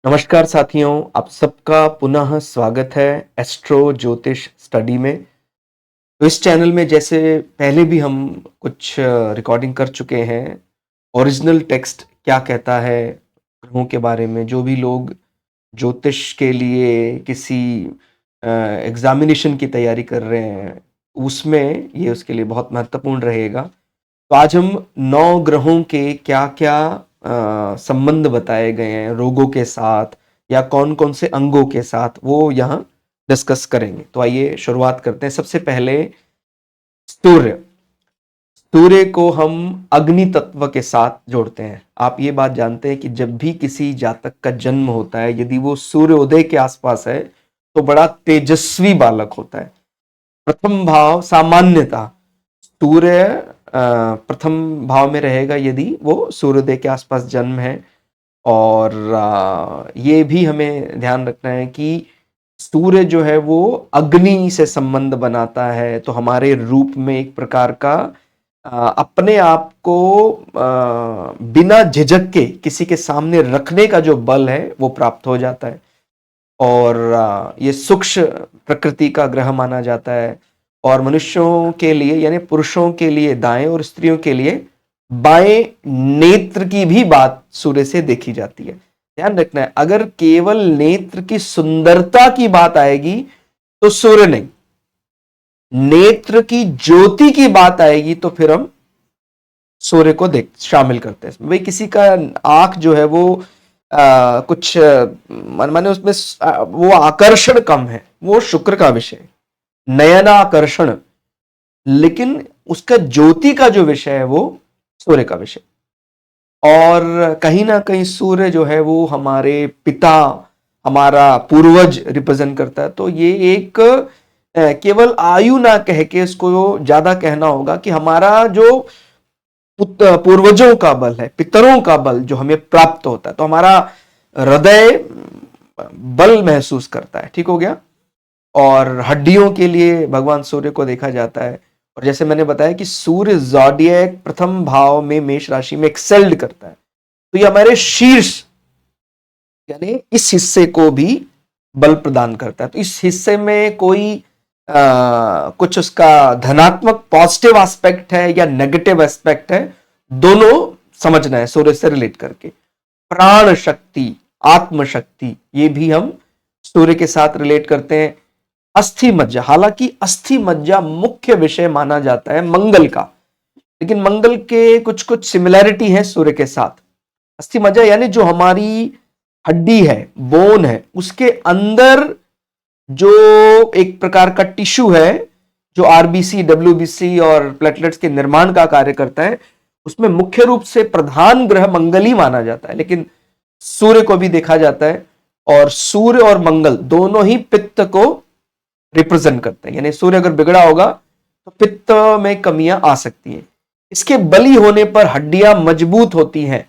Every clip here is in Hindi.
नमस्कार साथियों, आप सबका पुनः स्वागत है एस्ट्रो ज्योतिष स्टडी में। तो इस चैनल में जैसे पहले भी हम कुछ रिकॉर्डिंग कर चुके हैं, ओरिजिनल टेक्स्ट क्या कहता है ग्रहों के बारे में। जो भी लोग ज्योतिष के लिए किसी एग्जामिनेशन की तैयारी कर रहे हैं, उसमें ये उसके लिए बहुत महत्वपूर्ण रहेगा। तो आज हम 9 ग्रहों के क्या-क्या संबंध बताए गए हैं रोगों के साथ या कौन-कौन से अंगों के साथ, वो यहाँ डिस्कस करेंगे। तो आइए शुरुआत करते हैं। सबसे पहले सूर्य। सूर्य को हम अग्नि तत्व के साथ जोड़ते हैं। आप ये बात जानते हैं कि जब भी किसी जातक का जन्म होता है, यदि वो सूर्योदय के आसपास है, तो बड़ा तेजस्वी बालक होता है। प्रथम भाव सामान्यतः सूर्य प्रथम भाव में रहेगा यदि वो सूर्योदय के आसपास जन्म है। और ये भी हमें ध्यान रखना है कि सूर्य जो है वो अग्नि से संबंध बनाता है, तो हमारे रूप में एक प्रकार का अपने आप को बिना झिझक के किसी के सामने रखने का जो बल है वो प्राप्त हो जाता है। और ये सूक्ष्म प्रकृति का ग्रह माना जाता है। और मनुष्यों के लिए यानी पुरुषों के लिए दाएं और स्त्रियों के लिए बाएं नेत्र की भी बात सूर्य से देखी जाती है। ध्यान रखना है, अगर केवल नेत्र की सुंदरता की बात आएगी तो सूर्य नहीं, नेत्र की ज्योति की बात आएगी तो फिर हम सूर्य को देख शामिल करते हैं। भाई किसी का आंख जो है वो कुछ माने उसमें वो आकर्षण कम है, वो शुक्र का विषय, नयनाकर्षण, लेकिन उसका ज्योति का जो विषय है वो सूर्य का विषय। और कहीं ना कहीं सूर्य जो है वो हमारे पिता, हमारा पूर्वज रिप्रेजेंट करता है। तो ये एक केवल आयु ना कह के इसको ज्यादा कहना होगा कि हमारा जो पूर्वजों का बल है, पितरों का बल जो हमें प्राप्त होता है, तो हमारा हृदय बल महसूस करता है। ठीक हो गया। और हड्डियों के लिए भगवान सूर्य को देखा जाता है। और जैसे मैंने बताया कि सूर्य ज़ोडिएक प्रथम भाव में मेष राशि में एक्सेल्ड करता है, तो ये हमारे शीर्ष यानी इस हिस्से को भी बल प्रदान करता है। तो इस हिस्से में कोई कुछ उसका धनात्मक पॉजिटिव एस्पेक्ट है या नेगेटिव एस्पेक्ट है, दोनों समझना है सूर्य से रिलेट करके। प्राण शक्ति, आत्म शक्ति, ये भी हम सूर्य के साथ रिलेट करते हैं। अस्थि मज्जा, हालांकि अस्थि मज्जा मुख्य विषय माना जाता है मंगल का, लेकिन मंगल के कुछ कुछ सिमिलैरिटी है सूर्य के साथ। अस्थि मज्जा यानी जो हमारी हड्डी है, बोन है, उसके अंदर जो एक प्रकार का टिश्यू है जो आरबीसी, डब्ल्यूबीसी और प्लेटलेट्स के निर्माण का कार्य करता है, उसमें मुख्य रूप से प्रधान ग्रह मंगल ही माना जाता है, लेकिन सूर्य को भी देखा जाता है। और सूर्य और मंगल दोनों ही पित्त को रिप्रेजेंट करते हैं, यानी सूर्य अगर बिगड़ा होगा तो पित्त में कमियां आ सकती हैं। इसके बली होने पर हड्डियां मजबूत होती हैं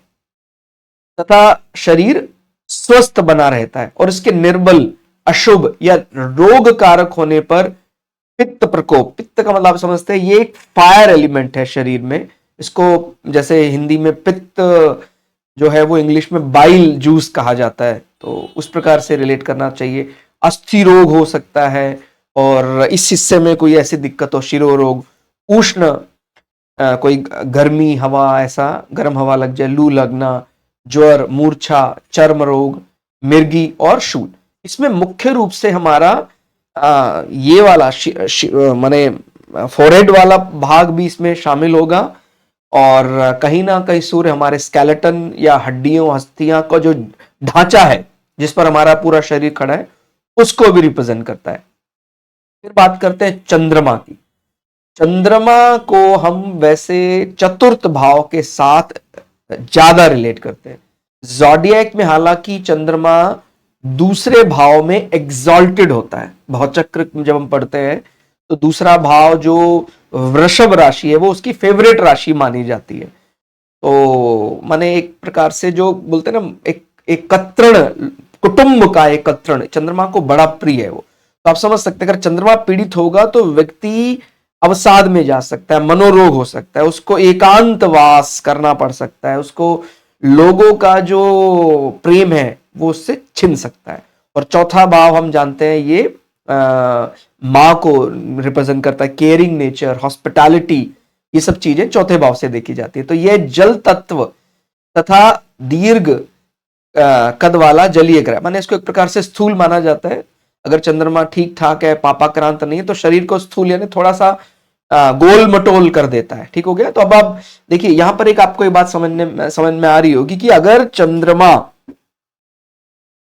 तथा शरीर स्वस्थ बना रहता है। और इसके निर्बल, अशुभ या रोग कारक होने पर पित्त प्रकोप, पित्त का मतलब समझते हैं ये एक फायर एलिमेंट है शरीर में। इसको जैसे हिंदी में पित्त जो है वो इंग्लिश में बाइल जूस कहा जाता है, तो उस प्रकार से रिलेट करना चाहिए। अस्थि रोग हो सकता है, और इस हिस्से में कोई ऐसी दिक्कत हो, शिरो रोग, उष्ण कोई गर्मी हवा, ऐसा गर्म हवा लग जाए, लू लगना, ज्वर, मूर्छा, चर्म रोग, मिर्गी और शूल। इसमें मुख्य रूप से हमारा ये वाला माने फोरहेड वाला भाग भी इसमें शामिल होगा। और कहीं ना कहीं सूर्य हमारे स्केलेटन या हड्डियों, अस्थियां का जो ढांचा है जिस पर हमारा पूरा शरीर खड़ा है, उसको भी रिप्रेजेंट करता है। फिर बात करते हैं चंद्रमा की। चंद्रमा को हम वैसे चतुर्थ भाव के साथ ज्यादा रिलेट करते हैं। ज़ोडिएक में हालांकि चंद्रमा दूसरे भाव में एग्जॉल्टेड होता है। भावचक्र जब हम पढ़ते हैं तो दूसरा भाव जो वृषभ राशि है वो उसकी फेवरेट राशि मानी जाती है। तो माने एक प्रकार से जो बोलते हैं ना, एक कत्रण, कुटुंब का एक कत्रण चंद्रमा को बड़ा प्रिय है वो। तो आप समझ सकते हैं अगर चंद्रमा पीड़ित होगा तो व्यक्ति अवसाद में जा सकता है, मनोरोग हो सकता है, उसको एकांतवास करना पड़ सकता है, उसको लोगों का जो प्रेम है वो उससे छिन सकता है। और चौथा भाव हम जानते हैं ये माँ को रिप्रेजेंट करता है, केयरिंग नेचर, हॉस्पिटैलिटी, ये सब चीजें चौथे भाव से देखी जाती है। तो ये जल तत्व तथा दीर्घ कद वाला जलीय ग्रह, माने इसको एक प्रकार से स्थूल माना जाता है। अगर चंद्रमा ठीक ठाक है, पापाक्रांत नहीं है, तो शरीर को स्थूल यानी थोड़ा सा गोल मटोल कर देता है। ठीक हो गया। तो अब आप देखिए यहां पर एक आपको एक बात समझ में आ रही होगी कि अगर चंद्रमा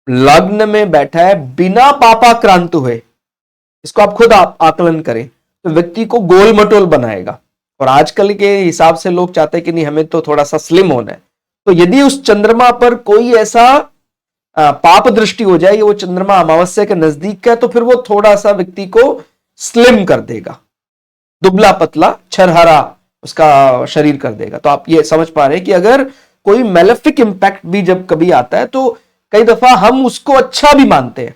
लग्न में बैठा है बिना पापाक्रांत हुए, इसको आप खुद आकलन करें, तो व्यक्ति को गोल मटोल बनाएगा। और आजकल के हिसाब से लोग चाहते हैं कि नहीं, हमें तो थोड़ा सा स्लिम होना है। तो यदि उस चंद्रमा पर कोई ऐसा पाप दृष्टि हो जाए, वो चंद्रमा अमावस्या के नजदीक है, तो फिर वो थोड़ा सा व्यक्ति को स्लिम कर देगा, दुबला पतला छरहरा उसका शरीर कर देगा। तो आप ये समझ पा रहे हैं कि अगर कोई मेलेफिक इंपैक्ट भी जब कभी आता है तो कई दफा हम उसको अच्छा भी मानते हैं।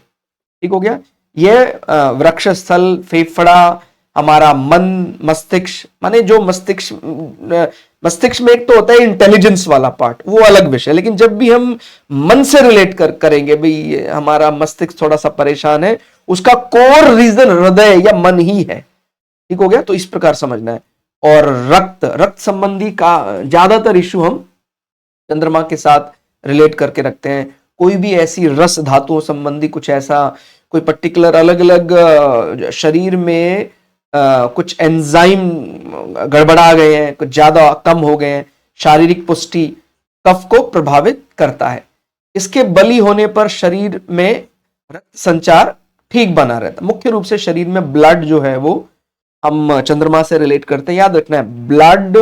ठीक हो गया। ये वृक्ष स्थल, फेफड़ा, हमारा मन, मस्तिष्क, माने जो मस्तिष्क में एक तो होता है इंटेलिजेंस वाला पार्ट, वो अलग विषय, लेकिन जब भी हम मन से रिलेट करेंगे, भाई हमारा मस्तिष्क थोड़ा सा परेशान है, उसका कोर रीजन हृदय या मन ही है। ठीक हो गया। तो इस प्रकार समझना है। और रक्त संबंधी का ज्यादातर इश्यू हम चंद्रमा के साथ रिलेट करके रखते हैं। कोई भी ऐसी रस धातुओं संबंधी कुछ ऐसा, कोई पर्टिकुलर अलग अलग शरीर में कुछ एंजाइम गड़बड़ा गए हैं, कुछ ज्यादा कम हो गए हैं, शारीरिक पुष्टि कफ को प्रभावित करता है। इसके बली होने पर शरीर में रक्त संचार ठीक बना रहता है। मुख्य रूप से शरीर में ब्लड जो है वो हम चंद्रमा से रिलेट करते हैं। याद रखना है, ब्लड,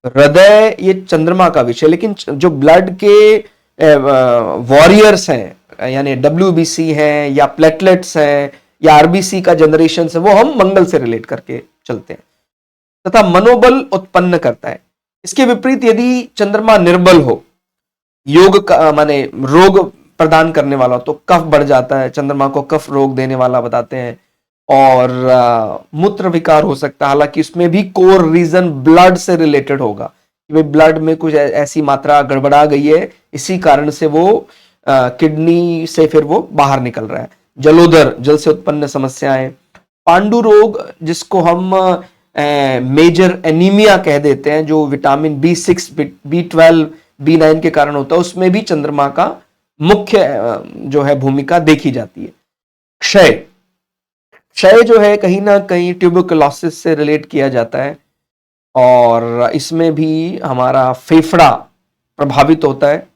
हृदय, ये चंद्रमा का विषय, लेकिन जो ब्लड के वॉरियर्स हैं, यानी WBC हैं या प्लेटलेट्स हैं या RBC का जनरेशन है, वो हम मंगल से रिलेट करके चलते हैं, तथा मनोबल उत्पन्न करता है। इसके विपरीत यदि चंद्रमा निर्बल हो, योग का माने रोग प्रदान करने वाला, तो कफ बढ़ जाता है, चंद्रमा को कफ रोग देने वाला बताते हैं। और मूत्र विकार हो सकता है, हालांकि इसमें भी कोर रीजन ब्लड से रिलेटेड होगा कि भाई ब्लड में कुछ ऐसी मात्रा गड़बड़ा गई है, इसी कारण से वो किडनी से फिर वो बाहर निकल रहा है। जलोदर, जल से उत्पन्न समस्याएं, पांडु रोग जिसको हम मेजर एनीमिया कह देते हैं, जो विटामिन B6, B12, B9 के कारण होता है, उसमें भी चंद्रमा का मुख्य जो है भूमिका देखी जाती है। क्षय जो है कहीं ना कहीं ट्यूबरकुलोसिस से रिलेट किया जाता है, और इसमें भी हमारा फेफड़ा प्रभावित होता है,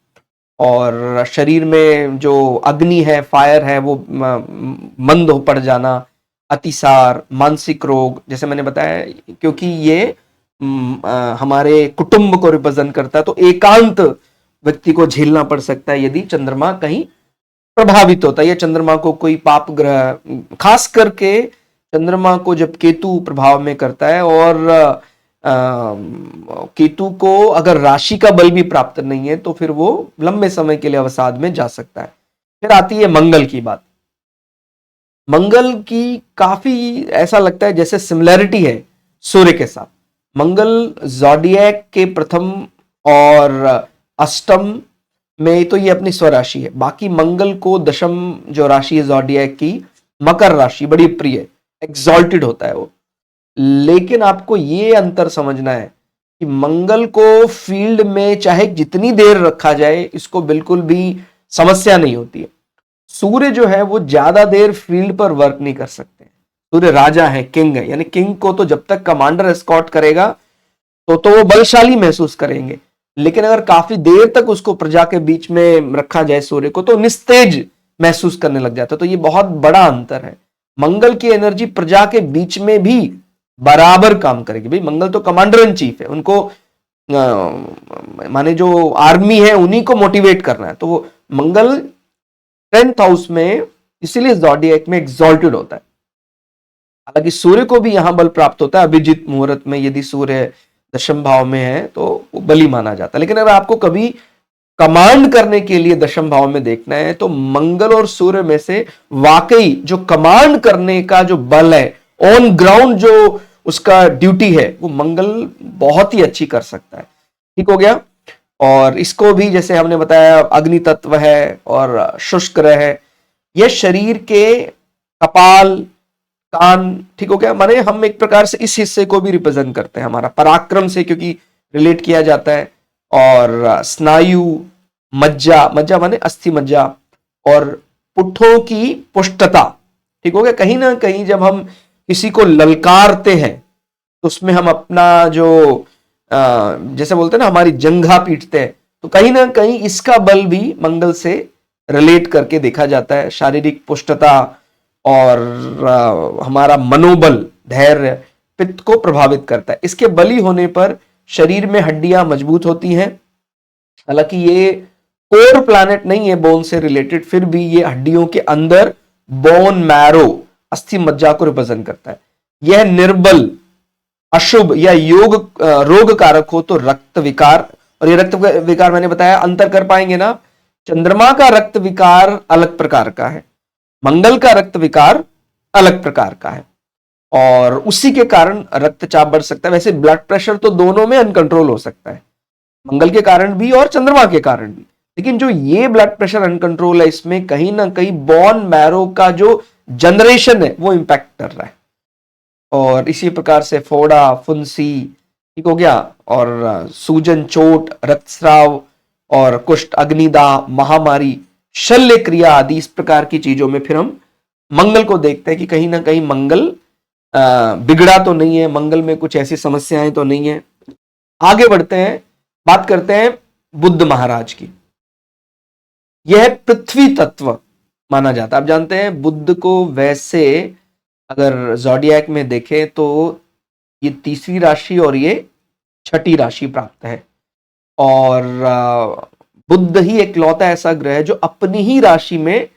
और शरीर में जो अग्नि है, फायर है, वो मंद हो पड़ जाना, अतिसार, मानसिक रोग, जैसे मैंने बताया, क्योंकि ये हमारे कुटुंब को रिप्रेजेंट करता है, तो एकांत व्यक्ति को झेलना पड़ सकता है यदि चंद्रमा कहीं प्रभावित होता है, या चंद्रमा को कोई पाप ग्रह, खास करके चंद्रमा को जब केतु प्रभाव में करता है, और केतु को अगर राशि का बल भी प्राप्त नहीं है, तो फिर वो लंबे समय के लिए अवसाद में जा सकता है। फिर आती है मंगल की बात। मंगल की काफी ऐसा लगता है जैसे सिमिलैरिटी है सूर्य के साथ। मंगल ज़ोडिएक के प्रथम और अष्टम में तो ये अपनी स्वराशि है, बाकी मंगल को दशम जो राशि है ज़ोडिएक की, मकर राशि, बड़ी प्रिय, एक्सॉल्टेड होता है वो। लेकिन आपको ये अंतर समझना है कि मंगल को फील्ड में चाहे जितनी देर रखा जाए, इसको बिल्कुल भी समस्या नहीं होती है। सूर्य जो है वो ज्यादा देर फील्ड पर वर्क नहीं कर सकते। सूर्य राजा है, किंग है, यानी किंग को तो जब तक कमांडर एस्कॉर्ट करेगा तो वो बलशाली महसूस करेंगे, लेकिन अगर काफी देर तक उसको प्रजा के बीच में रखा जाए सूर्य को, तो निस्तेज महसूस करने लग जाता है। तो ये बहुत बड़ा अंतर है। मंगल की एनर्जी प्रजा के बीच में भी बराबर काम करेगी। भाई मंगल तो कमांडर इन चीफ है, उनको माने जो आर्मी है उन्हीं को मोटिवेट करना है, तो वो मंगल 10th हाउस में, इसीलिए ज़ोडिएक में एक्सॉल्टेड होता है। हालांकि सूर्य को भी यहां बल प्राप्त होता है, अभिजीत मुहूर्त में यदि सूर्य दशम भाव में है तो वो बली माना जाता है। लेकिन अगर आपको कभी कमांड करने के लिए दशम भाव में देखना है, तो मंगल और सूर्य में से वाकई जो कमांड करने का जो बल है, ऑन ग्राउंड जो उसका ड्यूटी है, वो मंगल बहुत ही अच्छी कर सकता है। ठीक हो गया। और इसको भी जैसे हमने बताया अग्नि तत्व है और शुष्क ग्रह है। यह शरीर के कपाल, कान, ठीक हो गया, माने हम एक प्रकार से इस हिस्से को भी रिप्रेजेंट करते हैं, हमारा पराक्रम से क्योंकि रिलेट किया जाता है। और स्नायु, मज्जा, मज्जा माने अस्थि मज्जा, और पुट्ठों की पुष्टता, ठीक हो गया। कहीं ना कहीं जब हम किसी को ललकारते हैं तो उसमें हम अपना जो जैसे बोलते हैं ना हमारी जंघा पीटते हैं, तो कहीं ना कहीं इसका बल भी मंगल से रिलेट करके देखा जाता है। शारीरिक पुष्टता और हमारा मनोबल, धैर्य पित्त को प्रभावित करता है। इसके बली होने पर शरीर में हड्डियां मजबूत होती हैं। हालांकि ये कोर प्लैनेट नहीं है बोन से रिलेटेड, फिर भी ये हड्डियों के अंदर बोन मैरो, अस्थि मज्जा को रिप्रेजेंट करता है। यह निर्बल, अशुभ या रोग कारक हो तो रक्त विकार, और ये रक्त विकार मैंने बताया अंतर कर पाएंगे ना, चंद्रमा का रक्त विकार अलग प्रकार का है, मंगल का रक्त विकार अलग प्रकार का है, और उसी के कारण रक्तचाप बढ़ सकता है। वैसे ब्लड प्रेशर तो दोनों में अनकंट्रोल हो सकता है, मंगल के कारण भी और चंद्रमा के कारण भी, लेकिन जो ये ब्लड प्रेशर अनकंट्रोल है इसमें कहीं ना कहीं बोन मैरो का जो जनरेशन है वो इंपैक्ट कर रहा है। और इसी प्रकार से फोड़ा, फुंसी, ठीक हो गया, और सूजन, चोट, रक्तस्राव और कुष्ठ, अग्निदाह, महामारी, शल्य क्रिया आदि इस प्रकार की चीजों में फिर हम मंगल को देखते हैं कि कहीं ना कहीं मंगल बिगड़ा तो नहीं है, मंगल में कुछ ऐसी समस्याएं तो नहीं है। आगे बढ़ते हैं, बात करते हैं बुध महाराज की। यह पृथ्वी तत्व माना जाता है। आप जानते हैं बुध को वैसे अगर ज़ोडिएक में देखें तो ये तीसरी राशि और ये छठी राशि प्राप्त है, और बुध ही एकलौता ऐसा ग्रह है जो अपनी ही राशि में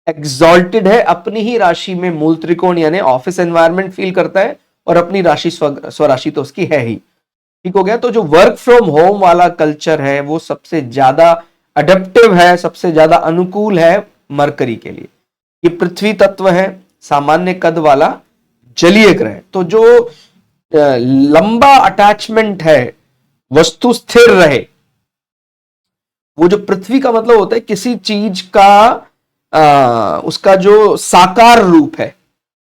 एग्जॉल्टेड है, अपनी ही राशि में मूल त्रिकोण यानी ऑफिस एनवायरनमेंट फील करता है, और अपनी राशि स्वराशि तो उसकी है ही, ठीक हो गया। तो जो वर्क फ्रॉम होम वाला कल्चर है वो सबसे ज्यादा अडेप्टिव है, सबसे ज्यादा अनुकूल है मरकरी के लिए। ये पृथ्वी तत्व है, सामान्य कद वाला जलीय ग्रह। तो जो लंबा अटैचमेंट है, वस्तु स्थिर रहे, वो जो पृथ्वी का मतलब होता है किसी चीज का उसका जो साकार रूप है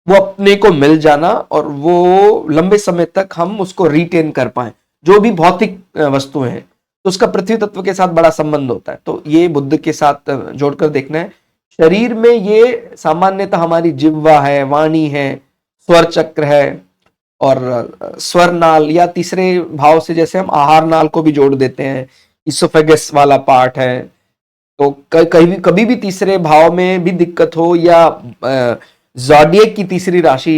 वो अपने को मिल जाना, और वो लंबे समय तक हम उसको रिटेन कर पाए। जो भी भौतिक वस्तुएं हैं तो उसका पृथ्वी तत्व के साथ बड़ा संबंध होता है, तो ये बुध के साथ जोड़कर देखना है। शरीर में ये सामान्यतः हमारी जिह्वा है, वाणी है, स्वर चक्र है, और स्वर नाल या तीसरे भाव से जैसे हम आहार नाल को भी जोड़ देते हैं, इसोफेगस वाला पार्ट है। तो कभी भी तीसरे भाव में भी दिक्कत हो या ज़ोडिएक की तीसरी राशि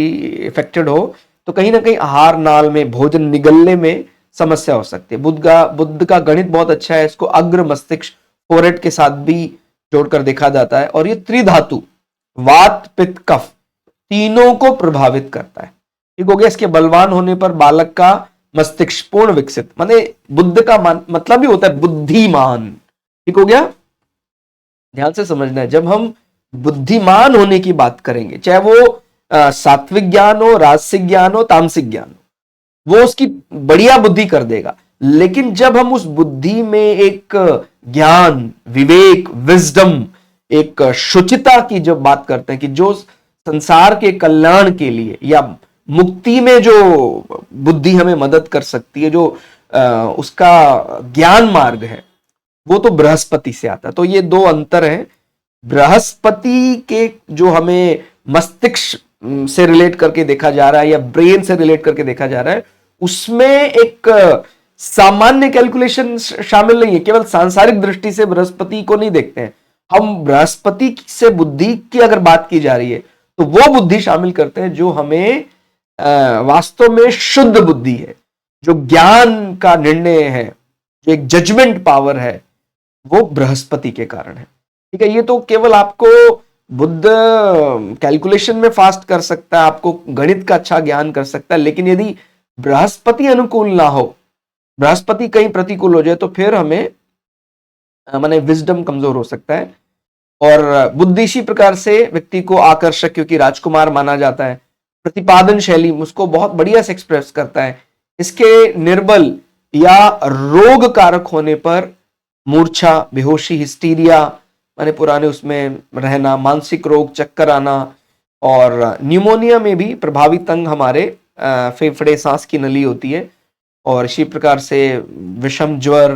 इफेक्टेड हो तो कहीं ना कहीं आहार नाल में भोजन निगलने में समस्या हो सकती है। बुध का गणित बहुत अच्छा है, इसको अग्र मस्तिष्क फोरहेड के साथ भी जोड़कर देखा जाता है, और ये त्रिधातु वात, पित्त, कफ तीनों को प्रभावित करता है, ठीक हो गया। इसके बलवान होने पर बालक का मस्तिष्क पूर्ण विकसित, माने बुद्ध का मतलब ही होता है बुद्धिमान, ठीक हो गया। ध्यान से समझना है, जब हम बुद्धिमान होने की बात करेंगे, चाहे वो सात्विक ज्ञान हो, राजसिक ज्ञान हो, तामसिक ज्ञान हो, वो उसकी बढ़िया बुद्धि कर देगा। लेकिन जब हम उस बुद्धि में एक ज्ञान, विवेक, विजडम, एक शुचिता की जब बात करते हैं कि जो संसार के कल्याण के लिए या मुक्ति में जो बुद्धि हमें मदद कर सकती है, जो उसका ज्ञान मार्ग है, वो तो बृहस्पति से आता है। तो ये दो अंतर हैं। बृहस्पति के जो हमें मस्तिष्क से रिलेट करके देखा जा रहा है या ब्रेन से रिलेट करके देखा जा रहा है, उसमें एक सामान्य कैलकुलेशन शामिल नहीं है। केवल सांसारिक दृष्टि से बृहस्पति को नहीं देखते हैं हम, बृहस्पति से बुद्धि की अगर बात की जा रही है तो वो बुद्धि शामिल करते हैं जो हमें वास्तव में शुद्ध बुद्धि है, जो ज्ञान का निर्णय है, जो एक जजमेंट पावर है, वो बृहस्पति के कारण है, ठीक है। ये तो केवल आपको बुद्ध कैलकुलेशन में फास्ट कर सकता है, आपको गणित का अच्छा ज्ञान कर सकता है, लेकिन यदि बृहस्पति अनुकूल ना हो, बृहस्पति कहीं प्रतिकूल हो जाए तो फिर हमें माने विजडम कमजोर हो सकता है। और बुद्धि इसी प्रकार से व्यक्ति को आकर्षक, क्योंकि राजकुमार माना जाता है, प्रतिपादन शैली उसको बहुत बढ़िया से एक्सप्रेस करता है। इसके निर्बल या रोग कारक होने पर मूर्छा, बेहोशी, हिस्टीरिया माने पुराने उसमें रहना, मानसिक रोग, चक्कर आना, और न्यूमोनिया में भी प्रभावित अंग हमारे फेफड़े, सांस की नली होती है, और इसी प्रकार से विषम ज्वर,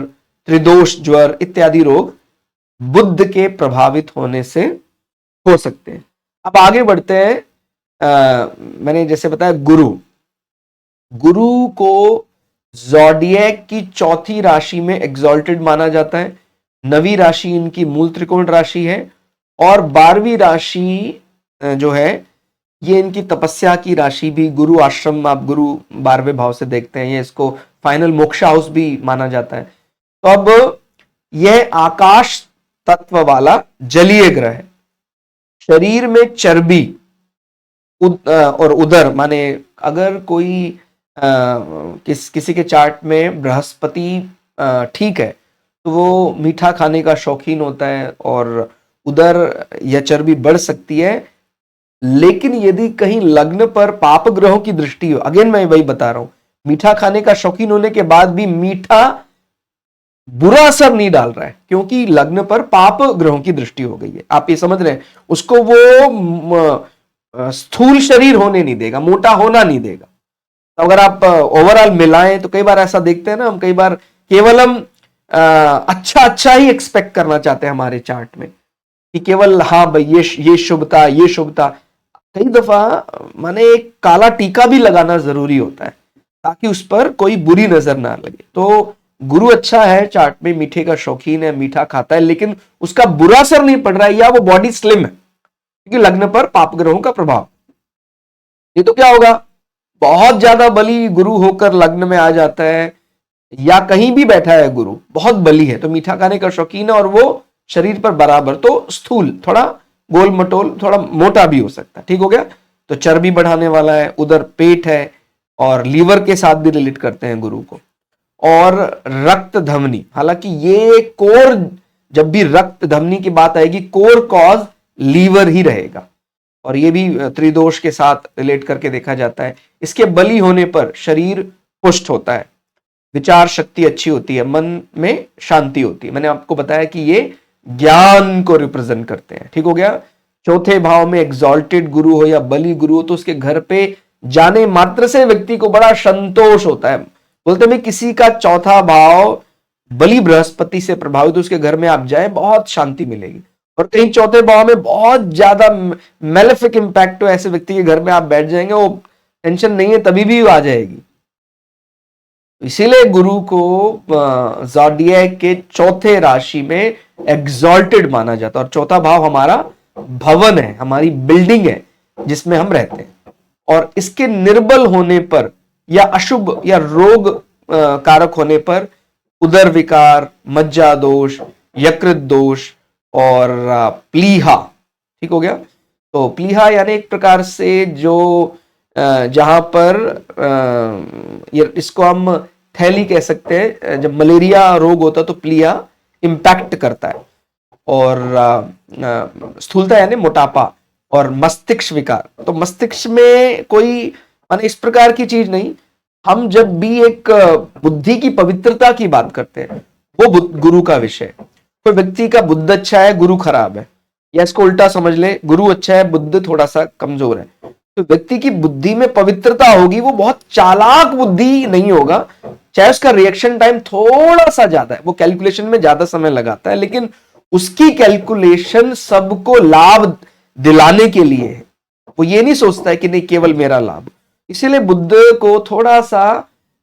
त्रिदोष ज्वर इत्यादि रोग बुध के प्रभावित होने से हो सकते हैं। अब आगे बढ़ते हैं। मैंने जैसे बताया गुरु, गुरु को ज़ोडिएक की चौथी राशि में एग्जॉल्टेड माना जाता है। 9वीं राशि इनकी मूल त्रिकोण राशि है, और 12वीं राशि जो है ये इनकी तपस्या की राशि भी, गुरु आश्रम आप गुरु 12वें भाव से देखते हैं, ये इसको फाइनल मोक्ष हाउस भी माना जाता है। तो अब यह आकाश तत्व वाला जलीय ग्रह है। शरीर में चर्बी और उदर माने अगर कोई किसी के चार्ट में बृहस्पति ठीक है तो वो मीठा खाने का शौकीन होता है और उदर या चर्बी बढ़ सकती है। लेकिन यदि कहीं लग्न पर पाप ग्रहों की दृष्टि हो, अगेन मैं वही बता रहा हूं, मीठा खाने का शौकीन होने के बाद भी मीठा बुरा असर नहीं डाल रहा है, क्योंकि लग्न पर पाप ग्रहों की दृष्टि हो गई है। आप ये समझ रहे हैं, उसको वो स्थूल शरीर होने नहीं देगा, मोटा होना नहीं देगा। तो अगर आप ओवरऑल मिलाएं तो कई बार ऐसा देखते हैं ना, हम कई बार केवल हम अच्छा अच्छा ही एक्सपेक्ट करना चाहते हैं हमारे चार्ट में, कि केवल हाँ भाई ये शुभता, ये शुभता। कई दफा माने एक काला टीका भी लगाना जरूरी होता है ताकि उस पर कोई बुरी नजर ना लगे। तो गुरु अच्छा है, चार्ट में मीठे का शौकीन है, मीठा खाता है, लेकिन उसका बुरा असर नहीं पड़ रहा है, या वो बॉडी स्लिम है, क्योंकि लग्न पर पाप ग्रहों का प्रभाव। ये तो क्या होगा, बहुत ज्यादा बली गुरु होकर लग्न में आ जाता है, या कहीं भी बैठा है गुरु बहुत बली है तो मीठा खाने का शौकीन है, और वो शरीर पर बराबर तो स्थूल, थोड़ा गोल मटोल, थोड़ा मोटा भी हो सकता है। ठीक हो गया। तो चर्बी बढ़ाने वाला है, उधर पेट है, और लीवर के साथ भी रिलेट करते हैं गुरु को। और रक्त धमनी, हालांकि ये कोर, जब भी रक्त धमनी की बात आएगी कोर कॉज लीवर ही रहेगा, और ये भी त्रिदोष के साथ रिलेट करके देखा जाता है। इसके बली होने पर शरीर पुष्ट होता है, विचार शक्ति अच्छी होती है, मन में शांति होती है। मैंने आपको बताया कि ये ज्ञान को रिप्रेजेंट करते हैं। ठीक हो गया। चौथे भाव में एग्जॉल्टेड गुरु हो या बली गुरु हो तो उसके घर पे जाने मात्र से व्यक्ति को बड़ा संतोष होता है। बोलते हैं किसी का चौथा भाव बली बृहस्पति से प्रभावित, उसके घर में आप जाए बहुत शांति मिलेगी। और कहीं चौथे भाव में बहुत ज्यादा मेलेफिक इंपैक्ट हो, ऐसे व्यक्ति के घर में आप बैठ जाएंगे, वो टेंशन नहीं है तभी भी आ जाएगी। इसीलिए गुरु को ज़ोडिएक के चौथे राशि में एग्जॉल्टेड माना जाता है। और चौथा भाव हमारा भवन है, हमारी बिल्डिंग है जिसमें हम रहते हैं, और इसके निर्बल होने पर या अशुभ या रोग कारक होने पर उदर विकार, मज्जा दोष, यकृत दोष और प्लीहा। ठीक हो गया। तो प्लीहा यानी एक प्रकार से जो जहां पर इसको हम थैली कह सकते हैं, जब मलेरिया रोग होता तो प्लीहा इंपैक्ट करता है। और स्थूलता यानी मोटापा, और मस्तिष्क विकार, तो मस्तिष्क में कोई माने इस प्रकार की चीज नहीं। हम जब भी एक बुद्धि की पवित्रता की बात करते हैं वो गुरु का विषय। कोई व्यक्ति का बुद्ध अच्छा है, गुरु खराब है, या इसको उल्टा समझ ले, गुरु अच्छा है, बुद्ध थोड़ा सा कमजोर है। तो व्यक्ति की बुद्धि में पवित्रता होगी, वो बहुत चालाक बुद्धि नहीं होगा, चाहे उसका रिएक्शन टाइम थोड़ा सा ज्यादा है, वो कैलकुलेशन में ज्यादा समय लगाता है, लेकिन उसकी कैलकुलेशन सबको लाभ दिलाने के लिए है। वो ये नहीं सोचता है कि नहीं केवल मेरा लाभ। इसीलिए बुद्ध को थोड़ा सा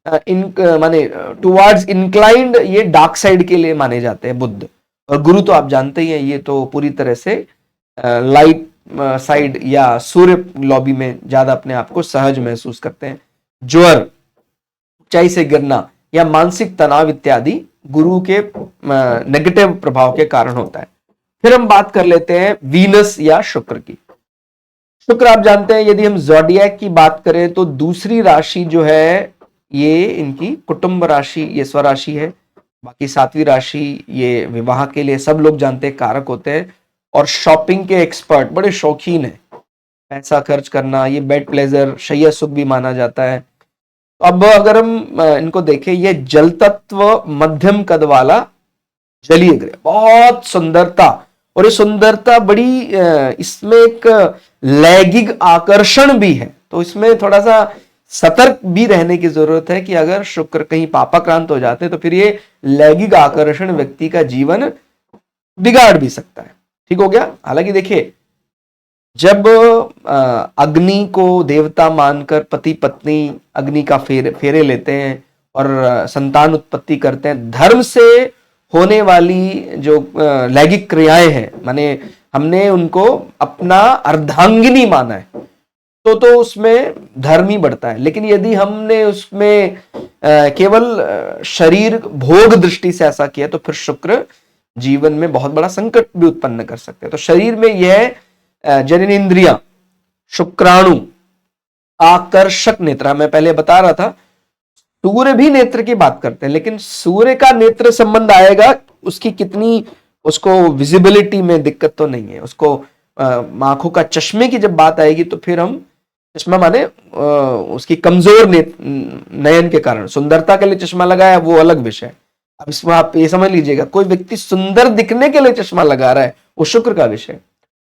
माने टुवर्ड्स इंक्लाइंड ये डार्क साइड के लिए माने जाते हैं बुद्ध। और गुरु तो आप जानते ही हैं, ये तो पूरी तरह से लाइट साइड या सूर्य लॉबी में ज्यादा अपने आप को सहज महसूस करते हैं। ज्वर, ऊंचाई से गिरना या मानसिक तनाव इत्यादि गुरु के नेगेटिव प्रभाव के कारण होता है। फिर हम बात कर लेते हैं वीनस या शुक्र की। शुक्र आप जानते हैं, यदि हम ज़ोडिएक की बात करें तो दूसरी राशि जो है ये इनकी कुटुंब राशि, ये स्वराशि है। बाकी 7वीं राशि ये विवाह के लिए सब लोग जानते हैं कारक होते हैं, और शॉपिंग के एक्सपर्ट, बड़े शौकीन है, पैसा खर्च करना, ये बेड प्लेजर, शैया सुख भी माना जाता है। तो अब अगर हम इनको देखें, ये जल तत्व मध्यम कद वाला जलीय ग्रह, बहुत सुंदरता, और ये सुंदरता बड़ी इसमें एक लैंगिक आकर्षण भी है। तो इसमें थोड़ा सा सतर्क भी रहने की जरूरत है कि अगर शुक्र कहीं पापाक्रांत हो जाते तो फिर ये लैंगिक आकर्षण व्यक्ति का जीवन बिगाड़ भी सकता है। ठीक हो गया। हालांकि देखिए, जब अग्नि को देवता मानकर पति पत्नी अग्नि का फेरे लेते हैं और संतान उत्पत्ति करते हैं, धर्म से होने वाली जो लैंगिक क्रियाएं हैं, माने हमने उनको अपना अर्धांगिनी माना है, तो उसमें धर्म ही बढ़ता है। लेकिन यदि हमने उसमें केवल शरीर भोग दृष्टि से ऐसा किया तो फिर शुक्र जीवन में बहुत बड़ा संकट भी उत्पन्न कर सकते हैं। तो शरीर में यह जननेंद्रियां, शुक्राणु, आकर्षक नेत्र, मैं पहले बता रहा था सूर्य भी नेत्र की बात करते हैं, लेकिन सूर्य का नेत्र संबंध आएगा, उसकी कितनी, उसको विजिबिलिटी में दिक्कत तो नहीं है, उसको आंखों का चश्मे की जब बात आएगी तो फिर हम, चश्मा माने उसकी कमजोर नयन के कारण, सुंदरता के लिए चश्मा लगाया वो अलग विषय। अब इसमें आप ये समझ लीजिएगा, कोई व्यक्ति सुंदर दिखने के लिए चश्मा लगा रहा है वो शुक्र का विषय,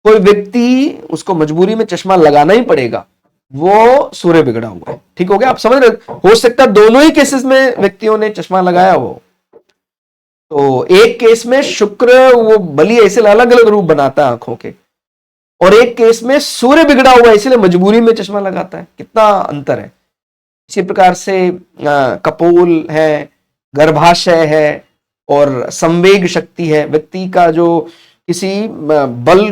कोई व्यक्ति उसको मजबूरी में चश्मा लगाना ही पड़ेगा वो सूर्य बिगड़ा हुआ है। ठीक हो गया। आप समझ रहे, हो सकता है दोनों ही केसेस में व्यक्तियों ने चश्मा लगाया हो। तो एक केस में शुक्र वो बलि ऐसे अलग अलग रूप बनाता है आंखों के, और एक केस में सूर्य बिगड़ा हुआ है इसलिए मजबूरी में चश्मा लगाता है। कितना अंतर है। इसी प्रकार से कपोल है, गर्भाशय है और संवेग शक्ति है, व्यक्ति का जो किसी बल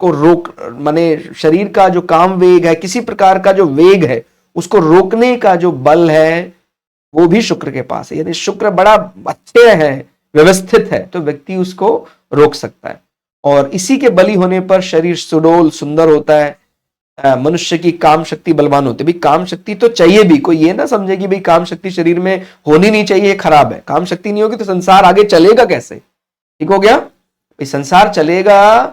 को रोक, माने शरीर का जो काम वेग है, किसी प्रकार का जो वेग है उसको रोकने का जो बल है वो भी शुक्र के पास है। यदि शुक्र बड़ा अच्छे है, व्यवस्थित है, तो व्यक्ति उसको रोक सकता है। और इसी के बली होने पर शरीर सुडोल सुंदर होता है, मनुष्य की काम शक्ति बलवान होती है। भाई काम शक्ति तो चाहिए भी, कोई ये ना समझे कि भाई काम शक्ति शरीर में होनी नहीं चाहिए, खराब है। काम शक्ति नहीं होगी तो संसार आगे चलेगा कैसे। ठीक हो गया। संसार चलेगा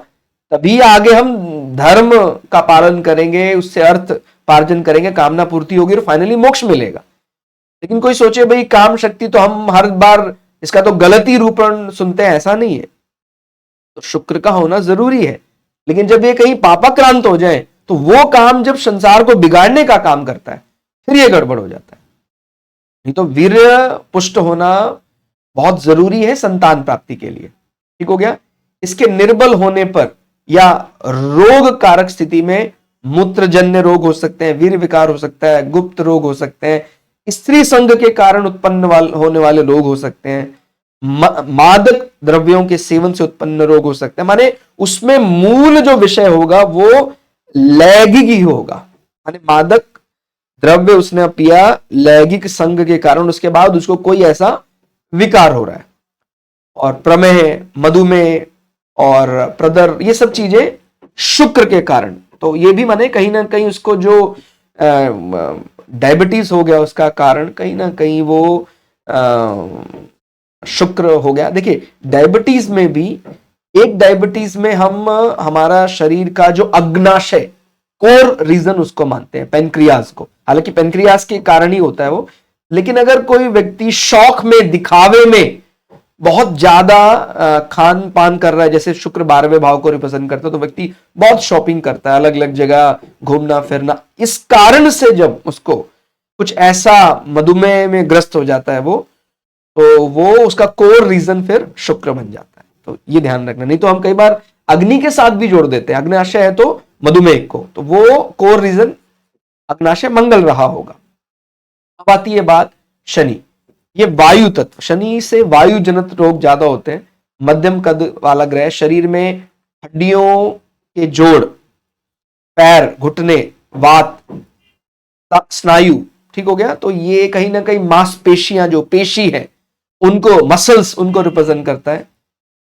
तभी आगे हम धर्म का पालन करेंगे, उससे अर्थ पार्जन करेंगे, कामना पूर्ति होगी और फाइनली मोक्ष मिलेगा। लेकिन कोई सोचे भाई काम शक्ति तो हम हर बार इसका तो गलत ही रूपण सुनते हैं, ऐसा नहीं है। तो शुक्र का होना जरूरी है, लेकिन जब ये कहीं पापाक्रांत हो जाए तो वो काम जब संसार को बिगाड़ने का काम करता है फिर ये गड़बड़ हो जाता है। नहीं तो वीर्य पुष्ट होना बहुत जरूरी है संतान प्राप्ति के लिए। ठीक हो गया। इसके निर्बल होने पर या रोग कारक स्थिति में मूत्रजन्य रोग हो सकते हैं, वीर्य विकार हो सकता है, गुप्त रोग हो सकते हैं, स्त्री संग के कारण उत्पन्न होने वाले रोग हो सकते हैं, मादक द्रव्यों के सेवन से उत्पन्न रोग हो सकते हैं। माने उसमें मूल जो विषय होगा वो लैंगिक ही होगा, माने मादक द्रव्य उसने पिया लैंगिक संग के कारण, उसके बाद उसको कोई ऐसा विकार हो रहा है। और प्रमेह, मधुमेह और प्रदर, ये सब चीजें शुक्र के कारण। तो ये भी माने कहीं ना कहीं उसको जो डायबिटीज हो गया उसका कारण कहीं ना कहीं वो शुक्र हो गया। देखिए डायबिटीज में भी, एक डायबिटीज में हम हमारा शरीर का जो अग्नाशय, कोर रीजन उसको मानते हैं पेनक्रियाज को, हालांकि पेनक्रियाज के कारण ही होता है वो। लेकिन अगर कोई व्यक्ति शौक में, दिखावे में बहुत ज्यादा खान पान कर रहा है, जैसे शुक्र 12वें भाव को रिप्रेजेंट करता है, तो व्यक्ति बहुत शॉपिंग करता है, अलग अलग जगह घूमना फिरना, इस कारण से जब उसको कुछ ऐसा मधुमेह में ग्रस्त हो जाता है तो वो उसका कोर रीजन फिर शुक्र बन जाता है। तो ये ध्यान रखना। नहीं तो हम कई बार अग्नि के साथ भी जोड़ देते हैं, अग्नाशय है तो मधुमेह को, तो वो कोर रीजन अग्नाशय मंगल रहा होगा। अब आती है बात शनि। ये वायु तत्व, शनि से वायु जनित रोग ज्यादा होते हैं। मध्यम कद वाला ग्रह, शरीर में हड्डियों के जोड़, पैर, घुटने, वात, स्नायु, ठीक हो गया। तो ये कहीं ना कहीं मांसपेशियां, जो पेशी है उनको, मसल्स उनको रिप्रेजेंट करता है,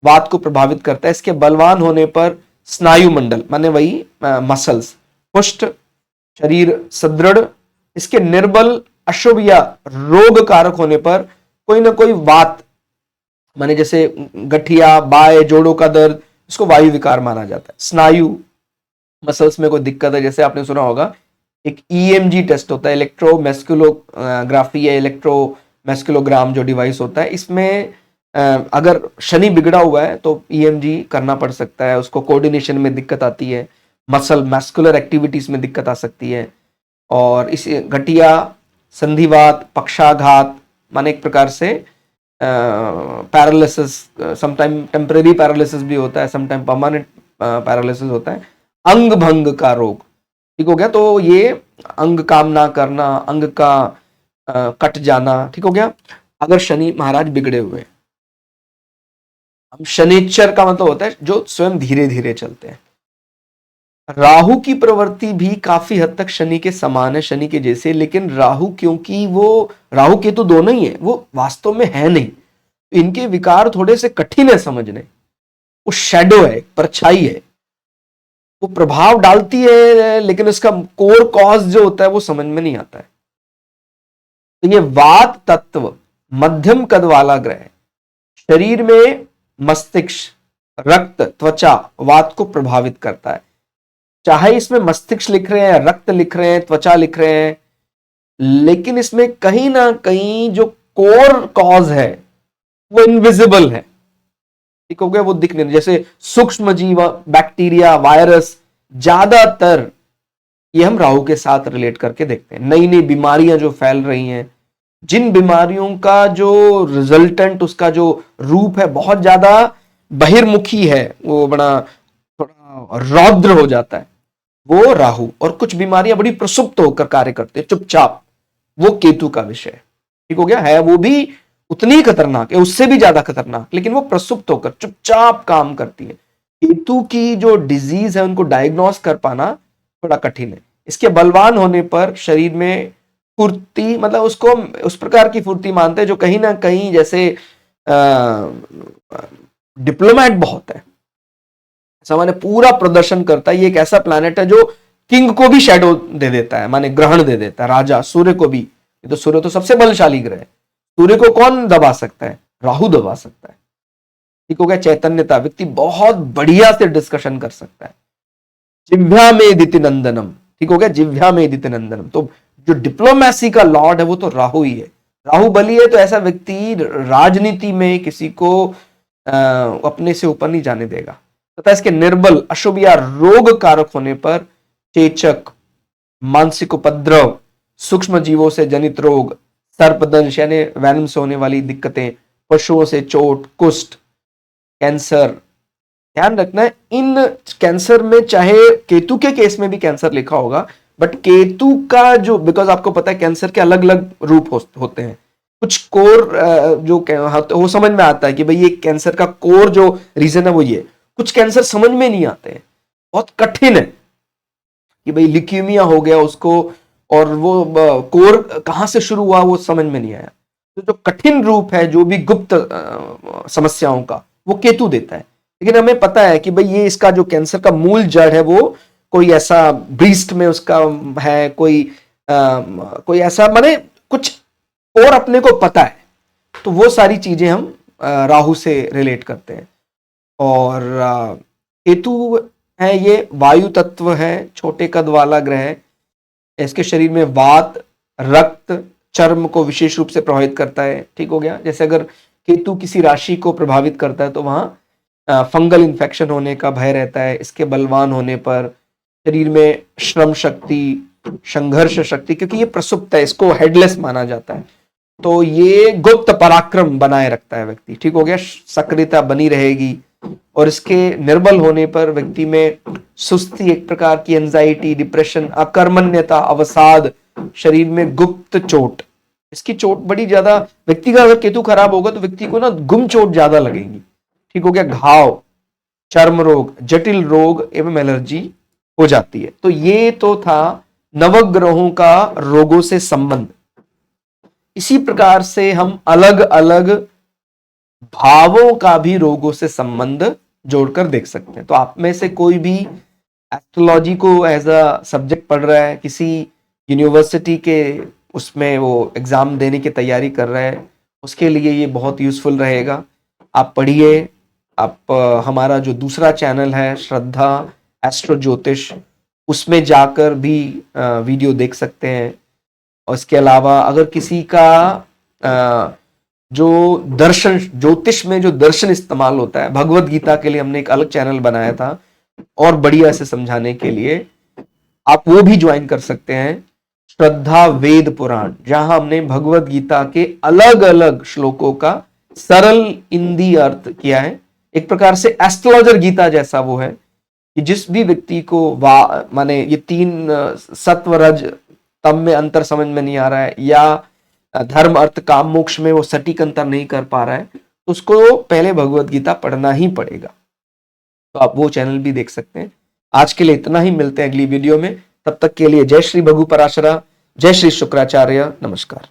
वात को प्रभावित करता है। इसके बलवान होने पर स्नायु मंडल माने वही मसल्स, पुष्ट, शरीर सुदृढ़। इसके निर्बल, अशुभ या रोग कारक होने पर कोई ना कोई वात, माने जैसे गठिया, बाय, जोड़ों का दर्द, इसको वायु विकार माना जाता है। स्नायु मसल्स में कोई दिक्कत है, जैसे आपने सुना होगा एक ईएमजी टेस्ट होता है, इलेक्ट्रोमैस्कुलोग्राफी या इलेक्ट्रोमैस्कुलोग्राम जो डिवाइस होता है, इसमें अगर शनि बिगड़ा हुआ है तो ईएमजी करना पड़ सकता है, उसको कोऑर्डिनेशन में दिक्कत आती है, मस्कुलर एक्टिविटीज में दिक्कत आ सकती है। और इस घटिया संधिवात, पक्षाघात, माने एक प्रकार से पैरालिसिस, समटाइम टेम्परेरी पैरालिसिस भी होता है, समटाइम परमानेंट पैरालिसिस होता है। अंग भंग का रोग, ठीक हो गया। तो ये अंग काम ना करना, अंग का कट जाना, ठीक हो गया, अगर शनि महाराज बिगड़े हुए। हम शनिचर का मतलब होता है जो स्वयं धीरे धीरे चलते हैं। राहु की प्रवृत्ति भी काफी हद तक शनि के समान है, शनि के जैसे, लेकिन राहु, क्योंकि वो राहु केतु दोनों ही है, वो वास्तव में है नहीं, इनके विकार थोड़े से कठिन है समझने। वो शैडो है, परछाई है, वो प्रभाव डालती है, लेकिन उसका कोर कॉज जो होता है वो समझ में नहीं आता है। तो ये वात तत्व मध्यम कद वाला ग्रह शरीर में मस्तिष्क, रक्त, त्वचा, वात को प्रभावित करता है। चाहे इसमें मस्तिष्क लिख रहे हैं, रक्त लिख रहे हैं, त्वचा लिख रहे हैं, लेकिन इसमें कहीं ना कहीं जो कोर कॉज है वो इनविजिबल है, ठीक हो गया, वो दिख नहीं। जैसे सूक्ष्म जीव, बैक्टीरिया, वायरस, ज्यादातर ये हम राहु के साथ रिलेट करके देखते हैं। नई नई बीमारियां जो फैल रही हैं, जिन बीमारियों का जो रिजल्टेंट, उसका जो रूप है बहुत ज्यादा बहिर्मुखी है, वो बड़ा थोड़ा रौद्र हो जाता है, वो राहु। और कुछ बीमारियां बड़ी प्रसुप्त होकर कार्य करते हैं चुपचाप, वो केतु का विषय है, ठीक हो गया। है वो भी उतनी खतरनाक है, उससे भी ज्यादा खतरनाक, लेकिन वो प्रसुप्त होकर चुपचाप काम करती है। केतु की जो डिजीज है उनको डायग्नोस कर पाना थोड़ा कठिन है। इसके बलवान होने पर शरीर में फुर्ती, मतलब उसको उस प्रकार की फुर्ती मानते हैं जो कहीं ना कहीं जैसे डिप्लोमेट बहुत है, माने पूरा प्रदर्शन करता है। ये एक ऐसा प्लैनेट है जो किंग को भी शैडो दे देता है, माने ग्रहण दे देता है, राजा सूर्य को भी। तो सूर्य तो सबसे बलशाली ग्रह है, सूर्य को कौन दबा सकता है? राहु दबा सकता है, ठीक हो गया। चैतन्यता, व्यक्ति बहुत बढ़िया से डिस्कशन कर सकता है। जिह्वा में दिति नंदनम, ठीक हो गया, जिह्वा में दिति नंदनम। तो जो डिप्लोमेसी का लॉर्ड है वो तो राहु ही है। राहु बली है तो ऐसा व्यक्ति राजनीति में किसी को अपने से ऊपर नहीं जाने देगा। तथा इसके निर्बल, अशुभ या रोग कारक होने पर चेचक, मानसिक उपद्रव, सूक्ष्म जीवों से जनित रोग, सर्पदंश यानी वैनम से होने वाली दिक्कतें, पशुओं से चोट, कुष्ठ, कैंसर, ध्यान रखना है इन कैंसर में, चाहे केतु के केस में भी कैंसर लिखा होगा, बट केतु का जो, बिकॉज आपको पता है कैंसर के अलग अलग रूप होते हैं। कुछ कोर जो वो समझ में आता है कि भाई ये कैंसर का कोर जो रीजन है वो ये। कुछ कैंसर समझ में नहीं आते हैं, बहुत कठिन है कि भाई ल्यूकीमिया हो गया उसको, और वो कोर कहां से शुरू हुआ वो समझ में नहीं आया। तो जो कठिन रूप है, जो भी गुप्त समस्याओं का, वो केतु देता है। लेकिन हमें पता है कि भाई ये इसका जो कैंसर का मूल जड़ है वो कोई ऐसा ब्रीस्ट में उसका है, कोई ऐसा, माने कुछ और अपने को पता है। तो वो सारी चीजें हम राहु से रिलेट करते हैं। और केतु है, ये वायु तत्व है, छोटे कद वाला ग्रह है। इसके शरीर में वात, रक्त, चर्म को विशेष रूप से प्रभावित करता है, ठीक हो गया। जैसे अगर केतु किसी राशि को प्रभावित करता है तो वहां फंगल इन्फेक्शन होने का भय रहता है। इसके बलवान होने पर शरीर में श्रम शक्ति, संघर्ष शक्ति, क्योंकि ये प्रसुप्त है, इसको हेडलेस माना जाता है, तो ये गुप्त पराक्रम बनाए रखता है व्यक्ति, ठीक हो गया। सक्रियता बनी रहेगी। और इसके निर्बल होने पर व्यक्ति में सुस्ती, एक प्रकार की एंजाइटी, डिप्रेशन, अकर्मण्यता, अवसाद, शरीर में गुप्त चोट। इसकी चोट बड़ी ज्यादा, व्यक्ति का अगर केतु खराब होगा तो व्यक्ति को ना गुम चोट ज्यादा लगेगी, ठीक हो गया। घाव, चर्म रोग, जटिल रोग एवं एलर्जी हो जाती है। तो ये तो था नवग्रहों का रोगों से संबंध। इसी प्रकार से हम अलग अलग भावों का भी रोगों से संबंध जोड़कर देख सकते हैं। तो आप में से कोई भी एस्ट्रोलॉजी को एज अ सब्जेक्ट पढ़ रहा है, किसी यूनिवर्सिटी के उसमें वो एग्जाम देने की तैयारी कर रहा है, उसके लिए ये बहुत यूजफुल रहेगा। आप पढ़िए। आप हमारा जो दूसरा चैनल है श्रद्धा एस्ट्रो ज्योतिष, उसमें जाकर भी वीडियो देख सकते हैं। और इसके अलावा अगर किसी का जो दर्शन, ज्योतिष में जो दर्शन इस्तेमाल होता है, भगवत गीता के लिए हमने एक अलग चैनल बनाया था और बढ़िया से समझाने के लिए, आप वो भी ज्वाइन कर सकते हैं। श्रद्धा वेद पुराण, जहां हमने भगवत गीता के अलग अलग श्लोकों का सरल हिंदी अर्थ किया है। एक प्रकार से एस्ट्रोलॉजर गीता जैसा वो है कि जिस भी व्यक्ति को माने ये तीन सत्व रज तम में अंतर समझ में नहीं आ रहा है, या धर्म अर्थ काम मोक्ष में वो सटीक अंतर नहीं कर पा रहा है, तो उसको पहले भगवत गीता पढ़ना ही पड़ेगा। तो आप वो चैनल भी देख सकते हैं। आज के लिए इतना ही, मिलते हैं अगली वीडियो में। तब तक के लिए जय श्री भगु पराशरा, जय श्री शुक्राचार्य, नमस्कार।